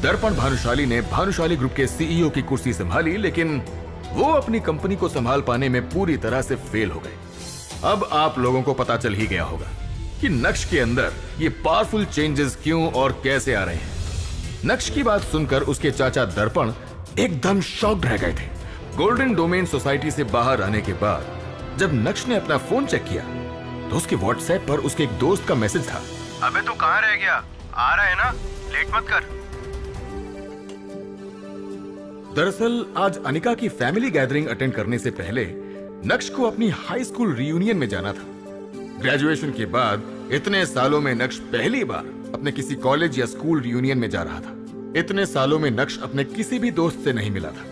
दर्पण भानुशाली ने भानुशाली ग्रुप के सीईओ की कुर्सी संभाली, लेकिन वो अपनी कंपनी को संभाल पाने में पूरी तरह से फेल हो गए। अब आप लोगों को पता चल ही गया होगा कि नक्श के अंदर ये पावरफुल चेंजेस क्यों और कैसे आ रहे हैं। नक्श की बात सुनकर उसके चाचा दर्पण एकदम शॉक्ड रह गए थे। गोल्डन डोमेन सोसाइटी से बाहर आने के बाद जब नक्श ने अपना फोन चेक किया तो उसके व्हाट्सएप पर उसके एक दोस्त का मैसेज था। अबे तू कहाँ रह गया? आ रहा है ना, लेट मत कर। दरअसल आज अनिका की फैमिली गैदरिंग अटेंड करने से पहले नक्श को अपनी हाई स्कूल रियूनियन में जाना था। ग्रेजुएशन के बाद इतने सालों में नक्श पहली बार अपने किसी कॉलेज या स्कूल रियूनियन में जा रहा था। इतने सालों में नक्श अपने किसी भी दोस्त से नहीं मिला था।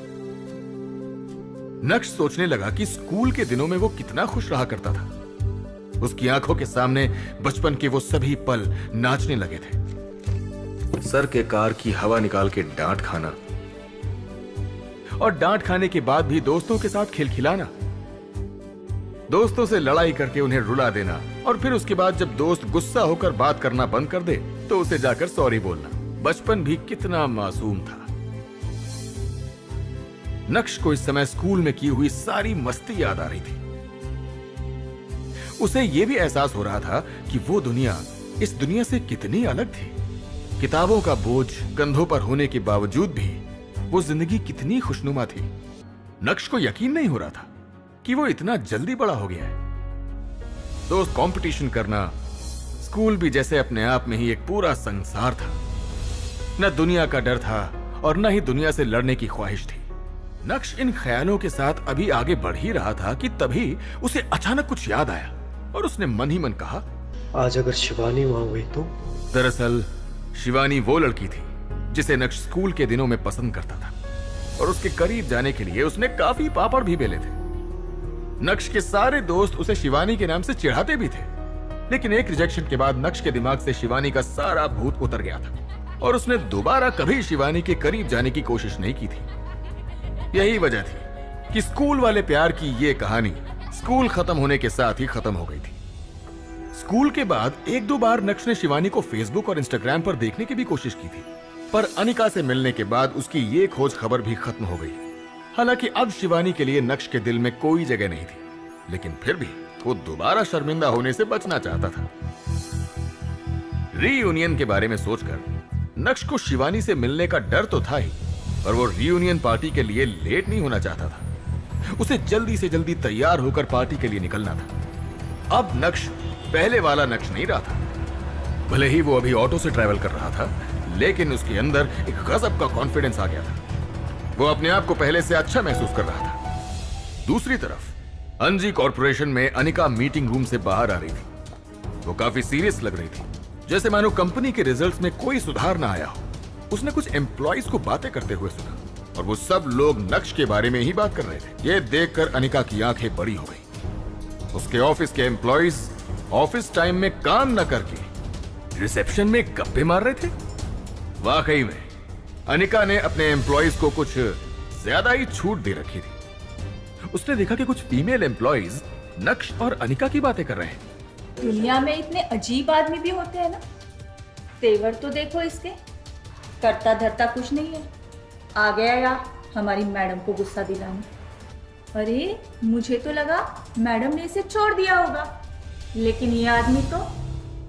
नक्श सोचने लगा कि स्कूल के दिनों में वो कितना खुश रहा करता था। उसकी आंखों के सामने बचपन के वो सभी पल नाचने लगे थे। सर के कार की हवा निकाल के डांट खाना और डांट खाने के बाद भी दोस्तों के साथ खिलखिलाना, दोस्तों से लड़ाई करके उन्हें रुला देना और फिर उसके बाद जब दोस्त गुस्सा होकर बात करना बंद कर दे तो उसे जाकर सॉरी बोलना। बचपन भी कितना मासूम था। नक्श को इस समय स्कूल में की हुई सारी मस्ती याद आ रही थी। उसे यह भी एहसास हो रहा था कि वो दुनिया इस दुनिया से कितनी अलग थी। किताबों का बोझ कंधों पर होने के बावजूद भी वो जिंदगी कितनी खुशनुमा थी। नक्श को यकीन नहीं हो रहा था कि वो इतना जल्दी बड़ा हो गया है। दोस्त कंपटीशन करना, स्कूल भी जैसे अपने आप में ही एक पूरा संसार था। न दुनिया का डर था और न ही दुनिया से लड़ने की ख्वाहिश थी। नक्श इन ख्यालों के साथ अभी आगे बढ़ ही रहा था कि तभी उसे अचानक कुछ याद आया और उसने मन ही मन कहा, आज अगर शिवानी वहां हुई तो? दरअसल शिवानी वो लड़की थी जिसे नक्श स्कूल के दिनों में पसंद करता था और उसके करीब जाने के लिए उसने काफी पापड़ भी बेले थे। नक्श के सारे दोस्त उसे शिवानी के नाम से चिढ़ाते भी थे, लेकिन एक रिजेक्शन के बाद नक्श के दिमाग से शिवानी का सारा भूत उतर गया था और उसने दोबारा कभी शिवानी के करीब जाने की कोशिश नहीं की थी। यही वजह थी कि स्कूल वाले प्यार की ये कहानी स्कूल खत्म होने के साथ ही खत्म हो गई थी। स्कूल के बाद एक दो बार नक्श ने शिवानी को फेसबुक और इंस्टाग्राम पर देखने की भी कोशिश की थी, पर अनिका से मिलने के बाद उसकी ये खोज खबर भी खत्म हो गई। हालांकि अब शिवानी के लिए नक्श के दिल में कोई जगह नहीं थी, लेकिन फिर भी वो दोबारा शर्मिंदा होने से बचना चाहता था। रीयूनियन के बारे में सोचकर नक्श को शिवानी से मिलने का डर तो था ही, और वो रीयूनियन पार्टी के लिए लेट नहीं होना चाहता था। उसे जल्दी से जल्दी तैयार होकर पार्टी के लिए निकलना था। अब नक्श पहले वाला नक्श नहीं रहा था। भले ही वो अभी ऑटो से ट्रैवल कर रहा था, लेकिन उसके अंदर एक गजब का कॉन्फिडेंस आ गया था। वो अपने आप को पहले से अच्छा महसूस कर रहा था। दूसरी तरफ अंजी कॉर्पोरेशन में अनिका मीटिंग रूम से बाहर आ रही थी। वो काफी सीरियस लग रही थी, जैसे मानो कंपनी के रिजल्ट्स में कोई सुधार ना आया हो। उसने कुछ एम्प्लॉइज को बातें करते हुए सुना और वो सब लोग नक्श के बारे में ही बात कर रहे थे। ये देखकर अनिका की आंखें बड़ी हो गई। उसके ऑफिस के एम्प्लॉइज ऑफिस टाइम में काम न करके रिसेप्शन में गप्पे मार रहे थे। वाकई में अनिका ने अपने एम्प्लॉइज को कुछ ज्यादा ही छूट दे रखी थी। उसने देखा कि कुछ फीमेल एम्प्लॉइज नक्श और अनिका की बातें कर रहे हैं। दुनिया में इतने अजीब आदमी भी होते हैं ना। तेवर तो देखो इसके, करता धरता कुछ नहीं है। आ गया यार हमारी मैडम को गुस्सा दिलाने। अरे मुझे तो लगा मैडम ने इसे छोड़ दिया होगा, लेकिन ये आदमी तो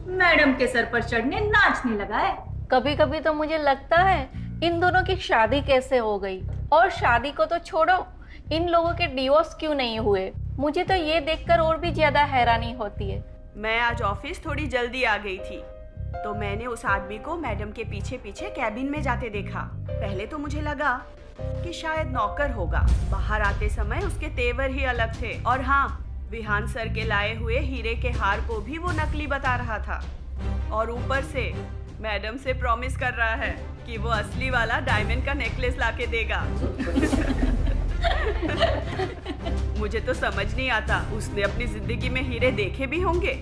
मैडम के सर पर चढ़ने नाचने लगा है। कभी कभी तो मुझे लगता है इन दोनों की शादी कैसे हो गई, और शादी को तो छोड़ो, इन लोगों के डिवोर्स क्यों नहीं हुए। मुझे तो ये देखकर और भी ज्यादा हैरानी होती है। मैं आज ऑफिस थोड़ी जल्दी आ गई थी, तो मैंने उस आदमी को मैडम के पीछे पीछे कैबिन में जाते देखा। पहले तो मुझे लगा कि शायद नौकर होगा। बाहर आते समय उसके तेवर ही अलग थे, और हाँ, विहान सर के लाए हुए हीरे के हार को भी वो नकली बता रहा था, और ऊपर से मैडम से प्रॉमिस कर रहा है कि वो असली वाला डायमंड का नेकलेस लाके देगा। मुझे तो समझ नहीं आता, उसने अपनी जिंदगी में हीरे देखे भी होंगे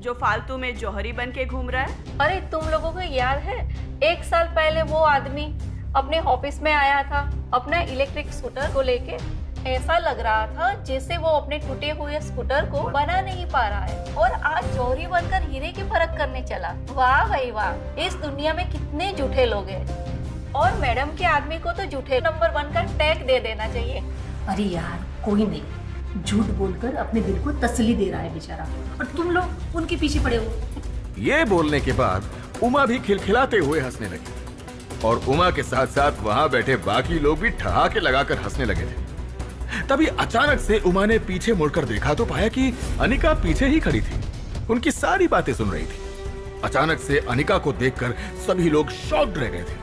जो फालतू में जौहरी बन के घूम रहा है। अरे तुम लोगों को याद है, 1 साल पहले वो आदमी अपने ऑफिस में आया था अपना इलेक्ट्रिक स्कूटर को लेके। ऐसा लग रहा था जैसे वो अपने टूटे हुए स्कूटर को बना नहीं पा रहा है, और आज जौहरी बनकर हीरे की परख करने चला। वाह भाई वाह, इस दुनिया में कितने झूठे लोग हैं। और मैडम के आदमी को तो झूठे नंबर 1 का टैग दे देना चाहिए। अरे यार कोई नहीं, झूठ बोलकर अपने दिल को तसल्ली दे रहा है बेचारा, और तुम लोग उनके पीछे पड़े हो। ये बोलने के बाद उमा भी खिलखिलाते हुए हंसने लगी और उमा के साथ साथ वहां बैठे बाकी लोग भी ठहाके लगाकर हंसने लगे थे। तभी अचानक से उमा ने पीछे मुड़कर देखा तो पाया कि अनिका पीछे ही खड़ी थी, उनकी सारी बातें सुन रही थी। अचानक से अनिका को देखकर सभी लोग शॉक्ड रह गए थे।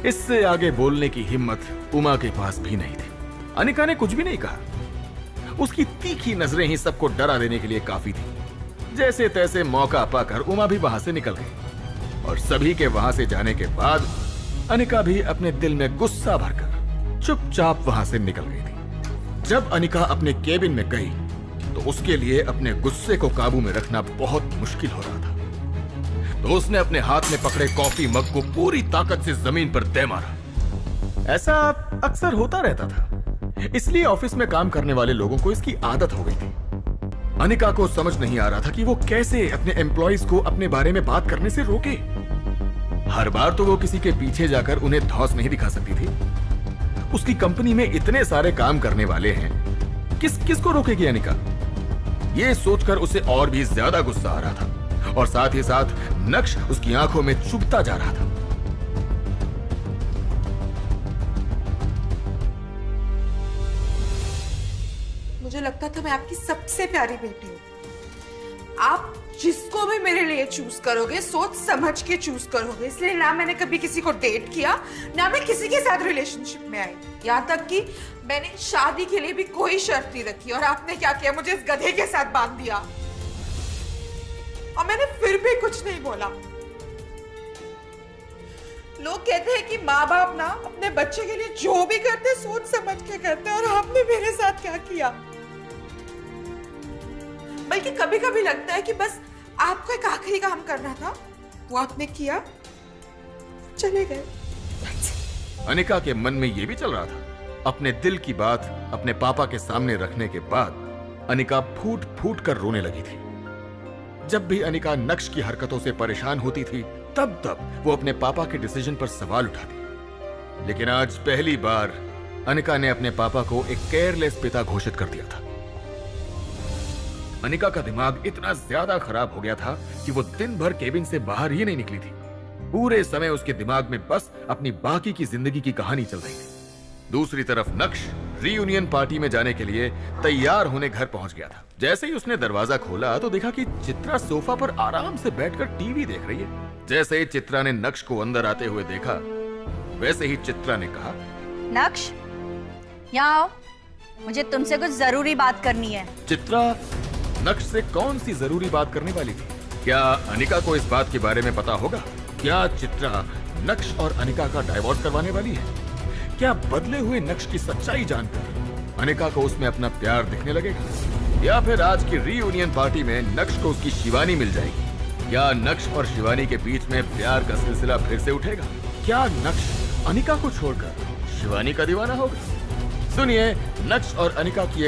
इससे आगे बोलने की हिम्मत उमा के पास भी नहीं थी। अनिका ने कुछ भी नहीं कहा, उसकी तीखी नजरें ही सबको डरा देने के लिए काफी थी। जैसे तैसे मौका पाकर उमा भी वहां से निकल गई और सभी के वहां से जाने के बाद अनिका भी अपने दिल में गुस्सा भरकर चुपचाप वहां से निकल गई थी। जब अनिका अपने केबिन में गई तो उसके लिए अपने गुस्से को काबू में रखना बहुत मुश्किल हो रहा था। तो उसने अपने हाथ में पकड़े कॉफी मग को पूरी ताकत से जमीन पर दे मारा। ऐसा अक्सर होता रहता था, इसलिए ऑफिस में काम करने वाले लोगों को इसकी आदत हो गई थी। अनिका को समझ नहीं आ रहा था कि वो कैसे अपने एम्प्लॉइज को अपने बारे में बात करने से रोके। हर बार तो वो किसी के पीछे जाकर उन्हें धौंस नहीं दिखा सकती थी। उसकी कंपनी में इतने सारे काम करने वाले हैं, किसको रोकेगी अनिका? ये सोचकर उसे और भी ज्यादा गुस्सा आ रहा था और साथ ही साथ नक्श उसकी आंखों में चुभता जा रहा था। मुझे लगता था मैं आपकी सबसे प्यारी बेटी हूँ। आप जिसको भी मेरे लिए चूज करोगे सोच समझ के चूज करोगे, इसलिए ना मैंने कभी किसी को डेट किया, ना मैं किसी के साथ रिलेशनशिप में आई। यहाँ तक कि मैंने शादी के लिए भी कोई शर्त नहीं रखी। और आपने क्या किया, मुझे इस गधे के साथ बांध दिया और मैंने फिर भी कुछ नहीं बोला। लोग कहते हैं कि माँ बाप ना अपने बच्चे के लिए जो भी करते सोच समझ के करते हैं, और आपने मेरे साथ क्या किया। बल्कि कभी कभी लगता है कि बस आपको एक आखिरी काम करना था, वो आपने किया, चले गए। अनिका के मन में यह भी चल रहा था। अपने दिल की बात अपने पापा के सामने रखने के बाद अनिका फूट फूट कर रोने लगी थी। जब भी अनिका नक्श की हरकतों से परेशान होती थी तब वो अपने पापा के डिसीजन पर सवाल उठाती। लेकिन आज पहली बार अनिका ने अपने पापा को एक केयरलेस पिता घोषित कर दिया था। अनिका का दिमाग इतना ज्यादा खराब हो गया था कि वो दिन भर केबिन से बाहर ही नहीं निकली थी। पूरे समय उसके दिमाग में बस अपनी बाकी की जिंदगी की कहानी चल रही थी। दूसरी तरफ नक्श रीयूनियन पार्टी में जाने के लिए तैयार होने घर पहुंच गया था। जैसे ही उसने दरवाजा खोला तो देखा कि चित्रा सोफा पर आराम से बैठकर टीवी देख रही है। जैसे ही चित्रा ने नक्श को अंदर आते हुए देखा, वैसे ही चित्रा ने कहा, नक्श, यहाँ आओ, मुझे तुमसे कुछ जरूरी बात करनी है। चित्रा नक्श से कौन सी जरूरी बात करने वाली थी? क्या अनिका को इस बात के बारे में पता होगा? क्या चित्रा नक्श और अनिका का डाइवोर्स करवाने वाली है? क्या बदले हुए नक्श की सच्चाई जानकर अनिका को उसमें अपना प्यार दिखने लगेगा? या फिर आज की रीयूनियन पार्टी में नक्श को उसकी शिवानी मिल जाएगी? क्या नक्श और शिवानी के बीच में प्यार का सिलसिला फिर से उठेगा? क्या नक्श अनिका को छोड़कर शिवानी का दीवाना होगा? सुनिए नक्श और अनिका की